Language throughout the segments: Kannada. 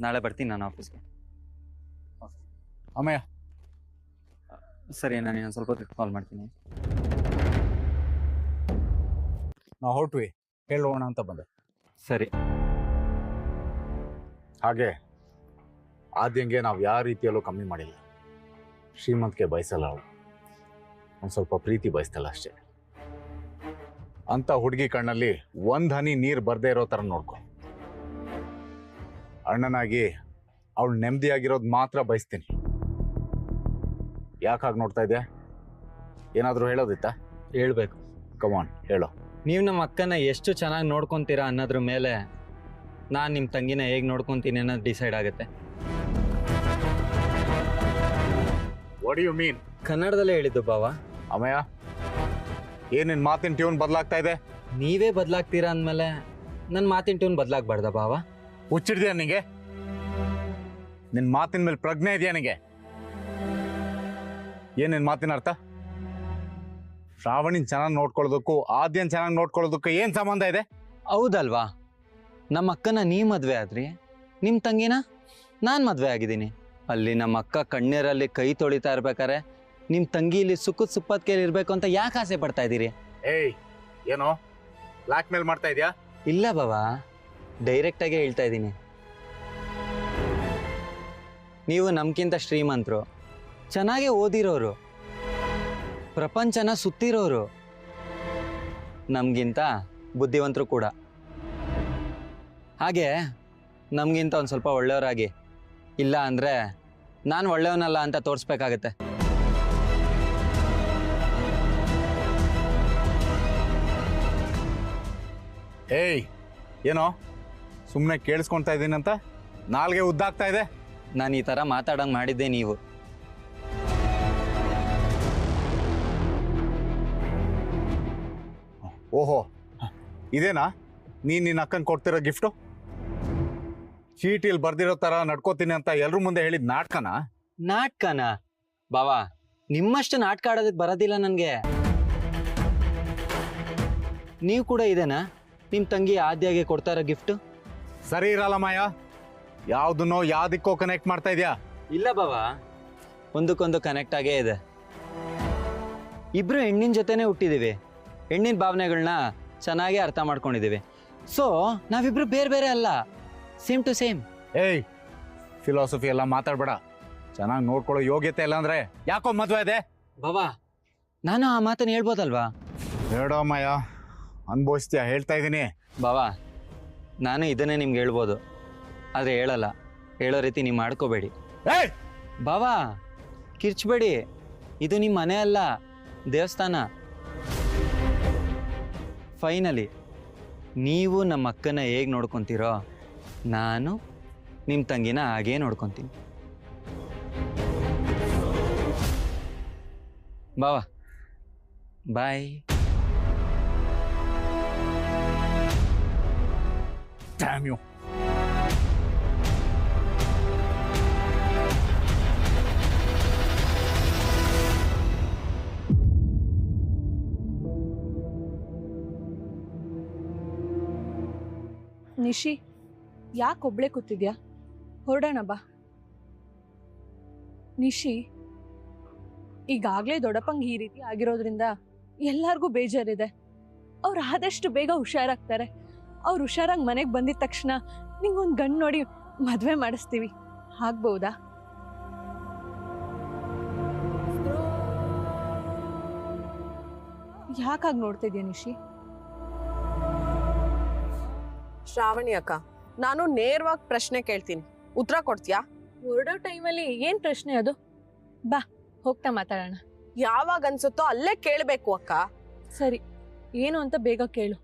ನಾಳೆ ಬರ್ತೀನಿ ನಾನು ಆಫೀಸ್ಗೆ. ಅಮ್ಮಯ್ಯ ಸರಿ, ನಾನು ಇನ್ನೊಂದು ಸ್ವಲ್ಪ ಹೊತ್ತಿಗೆ ಕಾಲ್ ಮಾಡ್ತೀನಿ. ನಾವು ಹೊರಟ್ವಿ, ಹೇಳೋಣ ಅಂತ ಬಂದೆ. ಸರಿ. ಹಾಗೆ ಆದ್ಯಂಗೆ ನಾವು ಯಾವ ರೀತಿಯಲ್ಲೂ ಕಮ್ಮಿ ಮಾಡಿಲ್ಲ. ಶ್ರೀಮಂತಿಗೆ ಬಯಸಲ್ಲ ಅವಳು, ಒಂದು ಸ್ವಲ್ಪ ಪ್ರೀತಿ ಬಯಸ್ತಲ್ಲ ಅಷ್ಟೇ. ಅಂತ ಹುಡುಗಿ ಕಣ್ಣಲ್ಲಿ ಒಂದು ಹನಿ ನೀರು ಬರ್ದೇ ಇರೋ ಥರ ನೋಡ್ಕೊ. ಅಣ್ಣನಾಗಿ ಅವಳು ನೆಮ್ಮದಿಯಾಗಿರೋದು ಮಾತ್ರ ಬಯಸ್ತೀನಿ. ಯಾಕಾಗಿ ನೋಡ್ತಾ ಇದೆಯಾ? ಏನಾದರೂ ಹೇಳೋದಿತ್ತಾ? ಹೇಳ್ಬೇಕು. ಕಮಾನ್ ಹೇಳೋ. ನೀವು ನಮ್ಮ ಅಕ್ಕನ ಎಷ್ಟು ಚೆನ್ನಾಗಿ ನೋಡ್ಕೊತೀರಾ ಅನ್ನೋದ್ರ ಮೇಲೆ ನಾನು ನಿಮ್ಮ ತಂಗಿನ ಹೇಗೆ ನೋಡ್ಕೊತೀನಿ ಅನ್ನೋದು ಡಿಸೈಡ್ ಆಗುತ್ತೆ. What you mean? ಕನ್ನಡದಲ್ಲೇ ಹೇಳಿದ್ದು ಬಾವ. ಅಮ್ಮಯ್ಯ, ಏನಿನ್ ಮಾತಿನ ಟ್ಯೂನ್ ಬದಲಾಗ್ತಾ ಇದೆ? ನೀವೇ ಬದಲಾಗ್ತೀರಾ ಅಂದಮೇಲೆ ನನ್ನ ಮಾತಿನ ಟ್ಯೂನ್ ಬದಲಾಗಬಾರ್ದ ಬಾವ? ಹುಚ್ಚಿಡ್ತೀಯ ನಿಂಗೆ? ನಿನ್ನ ಮಾತಿನ ಮೇಲೆ ಪ್ರಜ್ಞೆ ಇದೆಯಾ ನಿಂಗೆ? ಏನೇನು ಮಾತಿನ ಅರ್ಥ? ಶ್ರಾವಣಿನ ಚೆನ್ನಾಗಿ ನೋಡ್ಕೊಳ್ಳೋದಕ್ಕೂ ಆದ್ಯನ್ ಚೆನ್ನಾಗಿ ನೋಡ್ಕೊಳ್ಳೋದಕ್ಕೂ ಏನು ಸಂಬಂಧ ಇದೆ? ಹೌದಲ್ವಾ? ನಮ್ಮ ಅಕ್ಕನ ನೀ ಮದುವೆ ಆದ್ರಿ, ನಿಮ್ಮ ತಂಗಿನ ನಾನು ಮದುವೆ ಆಗಿದ್ದೀನಿ. ಅಲ್ಲಿ ನಮ್ಮ ಅಕ್ಕ ಕಣ್ಣೀರಲ್ಲಿ ಕೈ ತೊಳಿತಾ ಇರ್ಬೇಕಾರೆ ನಿಮ್ಮ ತಂಗಿ ಇಲ್ಲಿ ಸುಖದ ಸುಪ್ಪದ ಕೇಳಿ ಇರಬೇಕು ಅಂತ ಯಾಕೆ ಆಸೆ ಪಡ್ತಾ ಇದ್ದೀರಿ? ಏಯ್, ಏನೋ ಬ್ಲ್ಯಾಕ್ ಮೇಲ್ ಮಾಡ್ತಾ ಇದೆಯಾ? ಇಲ್ಲ ಬಾವಾ, ಡೈರೆಕ್ಟಾಗೇ ಹೇಳ್ತಾ ಇದ್ದೀನಿ. ನೀವು ನಮ್ಗಿಂತ ಶ್ರೀಮಂತರು, ಚೆನ್ನಾಗೇ ಓದಿರೋರು, ಪ್ರಪಂಚನ ಸುತ್ತಿರೋರು, ನಮಗಿಂತ ಬುದ್ಧಿವಂತರು ಕೂಡ. ಹಾಗೆ ನಮಗಿಂತ ಒಂದು ಸ್ವಲ್ಪ ಒಳ್ಳೆಯವರಾಗಿ, ಇಲ್ಲ ಅಂದರೆ ನಾನು ಒಳ್ಳೆಯವನಲ್ಲ ಅಂತ ತೋರಿಸ್ಬೇಕಾಗತ್ತೆ. ಏಯ್, ಏನೋ ಸುಮ್ಮನೆ ಕೇಳಿಸ್ಕೊಳ್ತಾ ಇದ್ದೀನಂತ ನಾಲ್ಗೆ ಉದ್ದಾಗ್ತಾ ಇದೆ? ನಾನು ಈ ಥರ ಮಾತಾಡೋಂಗೆ ಮಾಡಿದ್ದೆ ನೀವು. ಓಹೋ, ಇದೇನಾ ನೀನು ನಿನ್ನ ಅಕ್ಕನ ಕೊಡ್ತಿರೋ ಗಿಫ್ಟು? ಚೀಟಿಯಲ್ಲಿ ಬರ್ದಿರೋ ಥರ ನಡ್ಕೋತೀನಿ ಅಂತ ಎಲ್ಲರೂ ಮುಂದೆ ಹೇಳಿದ ನಾಟಕನಾ? ನಾಟಕನ ಬಾವಾ? ನಿಮ್ಮಷ್ಟು ನಾಟಕ ಆಡೋದಕ್ಕೆ ಬರೋದಿಲ್ಲ ನನಗೆ. ನೀವು ಕೂಡ ಇದೇನಾ ನಿಮ್ಮ ತಂಗಿ ಆದ್ಯಾಗೆ ಕೊಡ್ತಾ ಇರೋ ಗಿಫ್ಟು? ಸರಿ ಇರಲ್ಲ ಮಾಯ, ಯಾವುದನ್ನೋ ಯಾವುದಕ್ಕೋ ಕನೆಕ್ಟ್ ಮಾಡ್ತಾ ಇದೆಯಾ? ಇಲ್ಲ ಬಾವಾ, ಒಂದಕ್ಕೊಂದು ಕನೆಕ್ಟ್ ಆಗೇ ಇದೆ. ಇಬ್ರು ಹೆಣ್ಣಿನ ಜೊತೆನೇ ಹುಟ್ಟಿದೀವಿ, ಹೆಣ್ಣಿನ ಭಾವನೆಗಳನ್ನ ಚೆನ್ನಾಗೇ ಅರ್ಥ ಮಾಡ್ಕೊಂಡಿದ್ದೀವಿ. ಸೊ ನಾವಿಬ್ರು ಬೇರೆ ಬೇರೆ ಅಲ್ಲ, ಸೇಮ್ ಟು ಸೇಮ್. ಏಯ್, ಫಿಲಾಸಫಿ ಎಲ್ಲ ಮಾತಾಡ್ಬೇಡ. ಚೆನ್ನಾಗಿ ನೋಡ್ಕೊಳ್ಳೋ ಯೋಗ್ಯತೆ ಇಲ್ಲ ಅಂದ್ರೆ ಯಾಕೋ ಮದುವೆ ಇದೆ? ಬಾವಾ, ನಾನು ಆ ಮಾತನ್ನು ಹೇಳ್ಬೋದಲ್ವಾ? ಬೇಡ ಮಾಯ, ಅನುಭವಿಸ್ತೀಯ, ಹೇಳ್ತಾ ಇದ್ದೀನಿ. ಬಾವಾ, ನಾನು ಇದನ್ನೇ ನಿಮ್ಗೆ ಹೇಳ್ಬೋದು, ಆದರೆ ಹೇಳಲ್ಲ. ಹೇಳೋ ರೀತಿ ನೀವು ಮಾಡ್ಕೋಬೇಡಿ. ಏಯ್ ಬಾವಾ, ಕಿರ್ಚ್ಬೇಡಿ. ಇದು ನಿಮ್ಮ ಮನೆ ಅಲ್ಲ, ದೇವಸ್ಥಾನ. ಫೈನಲಿ ನೀವು ನಮ್ಮ ಅಕ್ಕನ ಹೇಗೆ ನೋಡ್ಕೊತೀರೋ, ನಾನು ನಿಮ್ಮ ತಂಗಿನ ಹಾಗೇ ನೋಡ್ಕೊತೀನಿ. ಬಾವಾ, ಬಾಯ್. Damn you. ನಿಶಿ, ಯಾಕೆ ಒಬ್ಳೆ ಕೂತಿದ್ಯಾ? ಹೊರಡೋಣ ಬಾ. ನಿಶಿ, ಈಗಾಗಲೇ ದೊಡ್ಡಪ್ಪಂಗೆ ಈ ರೀತಿ ಆಗಿರೋದ್ರಿಂದ ಎಲ್ಲರಿಗೂ ಬೇಜಾರಿದೆ. ಅವ್ರು ಆದಷ್ಟು ಬೇಗ ಹುಷಾರಾಗ್ತಾರೆ. ಅವ್ರು ಹುಷಾರಾಗಿ ಮನೆಗೆ ಬಂದಿದ ತಕ್ಷಣ ನಿಂಗೊಂದು ಗಂಡು ನೋಡಿ ಮದುವೆ ಮಾಡಿಸ್ತೀವಿ. ಆಗ್ಬಹುದಾ? ಯಾಕಾಗಿ ನೋಡ್ತಿದ್ಯಾ ನಿಶಿ? ಶ್ರಾವಣಿ ಅಕ್ಕ, ನಾನು ನೇರವಾಗಿ ಪ್ರಶ್ನೆ ಕೇಳ್ತೀನಿ, ಉತ್ತರ ಕೊಡ್ತೀಯಾ? ಹೊರಡೋ ಟೈಮಲ್ಲಿ ಏನು ಪ್ರಶ್ನೆ ಅದು? ಬಾ, ಹೋಗ್ತಾ ಮಾತಾಡೋಣ. ಯಾವಾಗ ಅನ್ಸುತ್ತೋ ಅಲ್ಲೇ ಕೇಳಬೇಕು ಅಕ್ಕ. ಸರಿ, ಏನು ಅಂತ ಬೇಗ ಕೇಳು.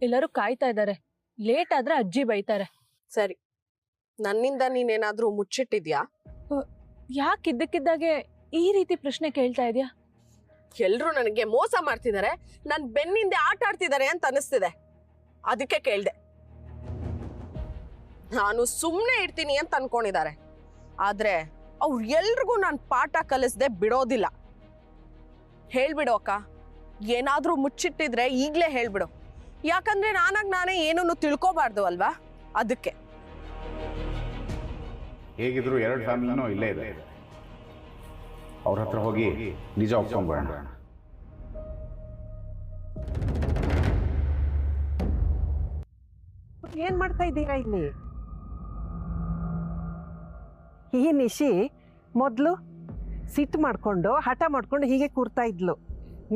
ಎಲ್ಲರೂ ಕಾಯ್ತಾ ಇದ್ದಾರೆ. ಲೇಟ್ ಆದ್ರೆ ಅಜ್ಜಿ ಬೈತಾರೆ. ಸರಿ, ನನ್ನಿಂದ ನೀನೇನಾದ್ರೂ ಮುಚ್ಚಿಟ್ಟಿದ್ಯಾ? ಯಾಕೆ ಇದ್ದಕ್ಕಿದ್ದಾಗೆ ಈ ರೀತಿ ಪ್ರಶ್ನೆ ಕೇಳ್ತಾ ಇದೆಯಾ? ಎಲ್ರು ನನಗೆ ಮೋಸ ಮಾಡ್ತಿದ್ದಾರೆ, ನನ್ ಬೆನ್ನಿಂದೆ ಆಟ ಆಡ್ತಿದ್ದಾರೆ ಅಂತ ಅನಿಸ್ತಿದೆ, ಅದಕ್ಕೆ ಕೇಳ್ದೆ. ನಾನು ಸುಮ್ಮನೆ ಇರ್ತೀನಿ ಅಂತ ಅನ್ಕೊಂಡಿದ್ದಾರೆ, ಆದ್ರೆ ಅವ್ರು ಎಲ್ರಿಗೂ ನಾನು ಪಾಠ ಕಲಿಸ್ದೆ ಬಿಡೋದಿಲ್ಲ. ಹೇಳ್ಬಿಡು ಅಕ್ಕ, ಏನಾದ್ರೂ ಮುಚ್ಚಿಟ್ಟಿದ್ರೆ ಈಗ್ಲೇ ಹೇಳ್ಬಿಡು. ಯಾಕಂದ್ರೆ ನಾನಾಗ್ ನಾನೇ ಏನನ್ನು ತಿಳ್ಕೋಬಾರ್ದು ಅಲ್ವಾ, ಅದಕ್ಕೆ. ಹೇಗಿದ್ರು 2 ಫ್ಯಾಮಿಲಿನೂ ಇಲ್ಲೇ ಇದೆ. ಅವ್ರ ಹತ್ರ ಹೋಗಿ ನಿಜ ಒಪ್ಕೊಂಡ್ಬೇಡ. ಏನ್ ಮಾಡ್ತಾ ಇದ್ದೀರಾ ಇಲ್ಲಿ? ಈ ನಿಶಿ ಮೊದಲು ಸಿಟ್ಟು ಮಾಡ್ಕೊಂಡು ಹಠ ಮಾಡ್ಕೊಂಡು ಹೀಗೆ ಕೂರ್ತಾ ಇದ್ಲು.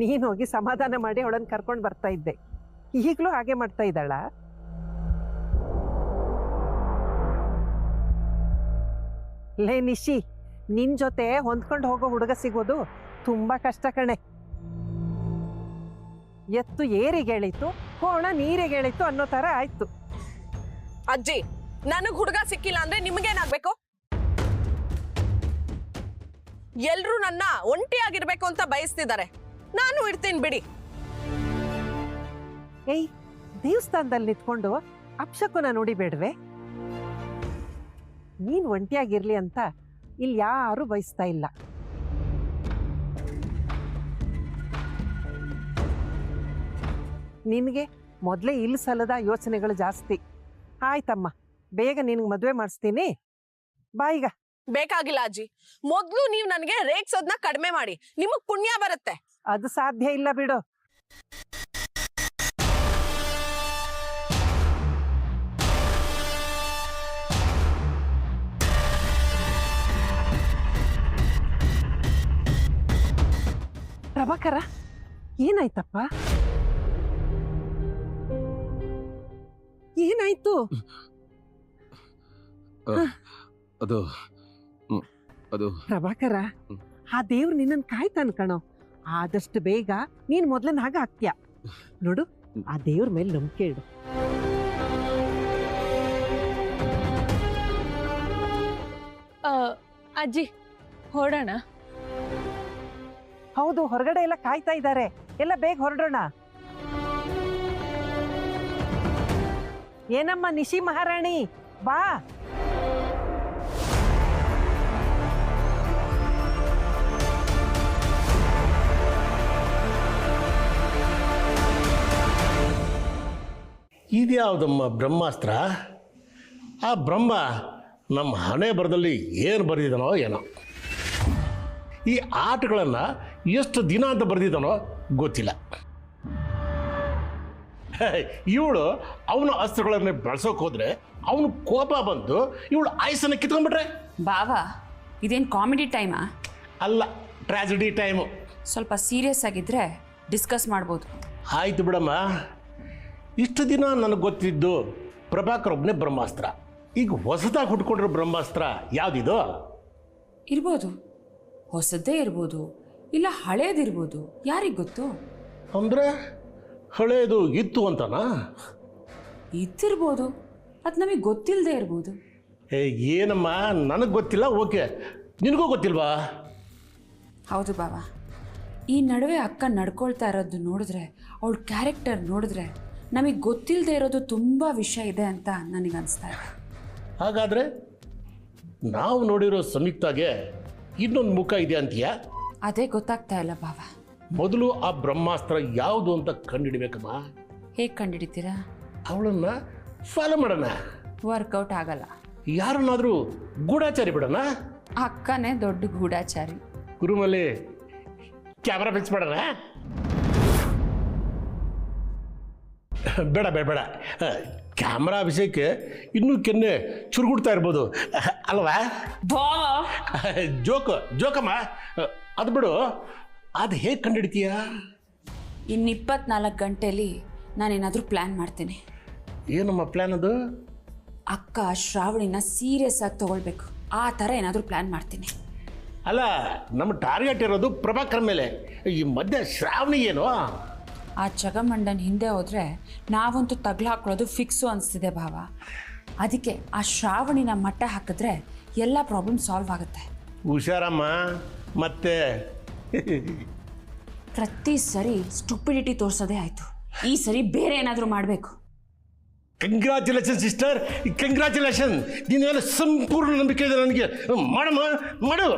ನೀನು ಹೋಗಿ ಸಮಾಧಾನ ಮಾಡಿ ಅವಳನ್ನು ಕರ್ಕೊಂಡು ಬರ್ತಾ ಇದ್ದೆ. ಈಗಲೂ ಹಾಗೆ ಮಾಡ್ತಾ ಇದ್ದಾಳ? ಲೇ ನಿಶಿ, ನಿನ್ ಜೊತೆ ಹೊಂದ್ಕೊಂಡು ಹೋಗೋ ಹುಡುಗ ಸಿಗೋದು ತುಂಬಾ ಕಷ್ಟ ಕಣೆ. ಎತ್ತು ಏರಿಗೇಳಿತು, ಕೋಣ ನೀರಿಗೇಳಿತು ಅನ್ನೋ ತರ ಆಯ್ತು. ಅಜ್ಜಿ, ನನಗ್ ಹುಡುಗ ಸಿಕ್ಕಿಲ್ಲ ಅಂದ್ರೆ ನಿಮ್ಗೇನಾಗ್ಬೇಕು? ಎಲ್ರೂ ನನ್ನ ಒಂಟಿಯಾಗಿರ್ಬೇಕು ಅಂತ ಬಯಸ್ತಿದ್ದಾರೆ. ನಾನು ಇರ್ತೀನಿ ಬಿಡಿ. ಏಯ್, ದೇವಸ್ಥಾನದಲ್ಲಿ ನಿಂತ್ಕೊಂಡು ಅಪ್ಶಕುನ ನೋಡಿಬೇಡ್ವೆ? ನೀನ್ ಒಂಟಿಯಾಗಿರ್ಲಿ ಅಂತ ಇಲ್ಲಿ ಯಾರು ಬಯಸ್ತಾ ಇಲ್ಲ. ನಿನಗೆ ಮೊದಲೇ ಇಲ್ಲಿ ಸಲದ ಯೋಚನೆಗಳು ಜಾಸ್ತಿ. ಆಯ್ತಮ್ಮ, ಬೇಗ ನಿನಗೆ ಮದುವೆ ಮಾಡಿಸ್ತೀನಿ, ಬಾ ಈಗ. ಬೇಕಾಗಿಲ್ಲ ಅಜ್ಜಿ, ಮೊದ್ಲು ನೀವು ನನಗೆ ರೇಗ್ಸೋದ್ನ ಕಡಿಮೆ ಮಾಡಿ, ನಿಮಗ್ ಪುಣ್ಯ ಬರುತ್ತೆ. ಅದು ಸಾಧ್ಯ ಇಲ್ಲ ಬಿಡು. ಪ್ರಭಾಕರ, ಏನಾಯ್ತಪ್ಪ? ಏನಾಯ್ತು? ಅದು ಪ್ರಭಾಕರ, ಆ ದೇವ್ರು ನಿನ್ನನ್ನು ಕಾಯ್ತಾನ ಕಣೋ. ಆದಷ್ಟು ಬೇಗ ನೀನ್ ಮೊದ್ಲನ್ನ ಹಾಗೆ ಆಗ್ತೀಯ ನೋಡು. ಆ ದೇವ್ರ ಮೇಲೆ ನಂಬಿಕೆ ಇಡು. ಅಜ್ಜಿ, ಹೊರಡೋಣ. ಹೌದು, ಹೊರಗಡೆ ಎಲ್ಲ ಕಾಯ್ತಾ ಇದ್ದಾರೆ. ಎಲ್ಲ ಬೇಗ ಹೊರಡೋಣ. ಏನಮ್ಮ ನಿಶಿ ಮಹಾರಾಣಿ, ಬಾ. ಇದ್ಯಾವುದಮ್ಮ ಬ್ರಹ್ಮಾಸ್ತ್ರ? ಆ ಬ್ರಹ್ಮ ನಮ್ಮ ಹಣೆ ಬರದಲ್ಲಿ ಏನು ಬರೆದಿದ್ದಾನೋ ಏನೋ. ಈ ಆಟಗಳನ್ನು ಎಷ್ಟು ದಿನ ಅಂತ ಬರೆದಿದ್ದಾನೋ ಗೊತ್ತಿಲ್ಲ. ಇವಳು ಅವನ ಅಸ್ತ್ರಗಳನ್ನೇ ಬಳಸೋಕೆ ಹೋದ್ರೆ ಅವನು ಕೋಪ ಬಂದು ಇವಳು ಆಯಸ್ಸನ್ನು ಕಿತ್ಕೊಂಡ್ಬಿಟ್ರೆ? ಬಾವಾ, ಇದೇನು ಕಾಮಿಡಿ ಟೈಮಾ? ಅಲ್ಲ, ಟ್ರಾಜಿಡಿ ಟೈಮು. ಸ್ವಲ್ಪ ಸೀರಿಯಸ್ ಆಗಿದ್ರೆ ಡಿಸ್ಕಸ್ ಮಾಡ್ಬೋದು. ಆಯಿತು ಬಿಡಮ್ಮ. ಇಷ್ಟು ದಿನ ನನಗೆ ಗೊತ್ತಿದ್ದು ಪ್ರಭಾಕರ್ ಒಬ್ಬನೇ ಬ್ರಹ್ಮಾಸ್ತ್ರ. ಈಗ ಹೊಸದಾಗಿ ಹುಟ್ಕೊಂಡಿರೋ ಬ್ರಹ್ಮಾಸ್ತ್ರ ಯಾವುದಿದು? ಇರ್ಬೋದು, ಹೊಸದೇ ಇರ್ಬೋದು, ಇಲ್ಲ ಹಳೇದಿರ್ಬೋದು, ಯಾರಿಗೆ ಗೊತ್ತು? ಅಂದರೆ ಹಳೇದು ಇತ್ತು ಅಂತನಾ? ಇದ್ದಿರ್ಬೋದು, ಅದು ನಮಗೆ ಗೊತ್ತಿಲ್ಲದೆ ಇರ್ಬೋದು. ಏನಮ್ಮ, ನನಗೆ ಗೊತ್ತಿಲ್ಲ. ಓಕೆ, ನಿನಗೂ ಗೊತ್ತಿಲ್ವಾ? ಹೌದು ಬಾವಾ, ಈ ನಡುವೆ ಅಕ್ಕ ನಡ್ಕೊಳ್ತಾ ಇರೋದು ನೋಡಿದ್ರೆ, ಅವಳ ಕ್ಯಾರೆಕ್ಟರ್ ನೋಡಿದ್ರೆ ನಮಗೆ ಗೊತ್ತಿಲ್ಲದೆ ಇರೋದು ತುಂಬ ವಿಷಯ ಇದೆ ಅಂತ ನನಗೆ ಅನಿಸ್ತಾ ಇದೆ. ಹಾಗಾದರೆ ನಾವು ನೋಡಿರೋ ಸಂಯುಕ್ತಾಗೆ ಇನ್ನೊಂದು ಮುಖ ಇದೆ ಅಂತೀಯಾ? ಅದೇ ಗೊತ್ತಾಗ್ತಾ ಇಲ್ಲ ಬಾವಾ. ಮೊದಲು ಆ ಬ್ರಹ್ಮಾಸ್ತ್ರ ಯಾವುದು ಅಂತ ಕಂಡುಹಿಡಬೇಕಮ್ಮ. ಹೇಗೆ ಕಂಡುಹಿಡಿತೀರಾ? ಅವಳನ್ನು ಫಾಲೋ ಮಾಡೋಣ. ವರ್ಕೌಟ್ ಆಗಲ್ಲ. ಯಾರನ್ನಾದರೂ ಗೂಢಾಚಾರಿ ಬಿಡೋಣ. ಅಕ್ಕನೇ ದೊಡ್ಡ ಗೂಢಾಚಾರಿ. ರೂಮಲ್ಲಿ ಕ್ಯಾಮ್ರಾ ಫಿಕ್ಸ್ ಮಾಡೋಣ. ಬೇಡ ಬೇಡ ಬೇಡ, ಕ್ಯಾಮ್ರಾ ವಿಷಯಕ್ಕೆ ಇನ್ನೂ ಕೆನ್ನೆ ಚುರುಗುಡ್ತಾ ಇರ್ಬೋದು ಅಲ್ವಾ? ಜೋಕಮ್ಮ, ಅದು ಬಿಡು. ಅದು ಹೇಗೆ ಕಂಡುಹಿಡಿತೀಯ? ಇನ್ನು 24 ಗಂಟೆಯಲ್ಲಿ ನಾನೇನಾದರೂ ಪ್ಲ್ಯಾನ್ ಮಾಡ್ತೀನಿ. ಏನಮ್ಮ ಪ್ಲ್ಯಾನ್ ಅದು? ಅಕ್ಕ ಶ್ರಾವಣಿನ ಸೀರಿಯಸ್ ಆಗಿ ತೊಗೊಳ್ಬೇಕು, ಆ ಥರ ಏನಾದರೂ ಪ್ಲ್ಯಾನ್ ಮಾಡ್ತೀನಿ. ಅಲ್ಲ, ನಮ್ಮ ಟಾರ್ಗೆಟ್ ಇರೋದು ಪ್ರಭಾಕರ್ ಮೇಲೆ. ಈ ಮಧ್ಯೆ ಶ್ರಾವಣಿ ಏನು? ಆ ಜಗಮಂಡನ್ ಹಿಂದೆ ಹೋದರೆ ನಾವಂತೂ ತಗ್ಲು ಹಾಕೊಳ್ಳೋದು ಫಿಕ್ಸು ಅನಿಸ್ತಿದೆ ಭಾವ. ಅದಕ್ಕೆ ಆ ಶ್ರಾವಣಿನ ಮಟ್ಟ ಹಾಕಿದ್ರೆ ಎಲ್ಲ ಪ್ರಾಬ್ಲಮ್ ಸಾಲ್ವ್ ಆಗುತ್ತೆ. ಹುಷಾರಮ್ಮ. ಮತ್ತೆ ಪ್ರತಿ ಸರಿ ಸ್ಟುಪಿಡಿಟಿ ತೋರಿಸೋದೇ ಆಯಿತು, ಈ ಸರಿ ಬೇರೆ ಏನಾದರೂ ಮಾಡಬೇಕು. Congratulation sister, congratulation. ನಿನ್ನ ಮೇಲೆ ಸಂಪೂರ್ಣ ನಂಬಿಕೆ ಇದೆ ನನಗೆ. ಮಾಡಮ್ಮ, ಮಾಡು.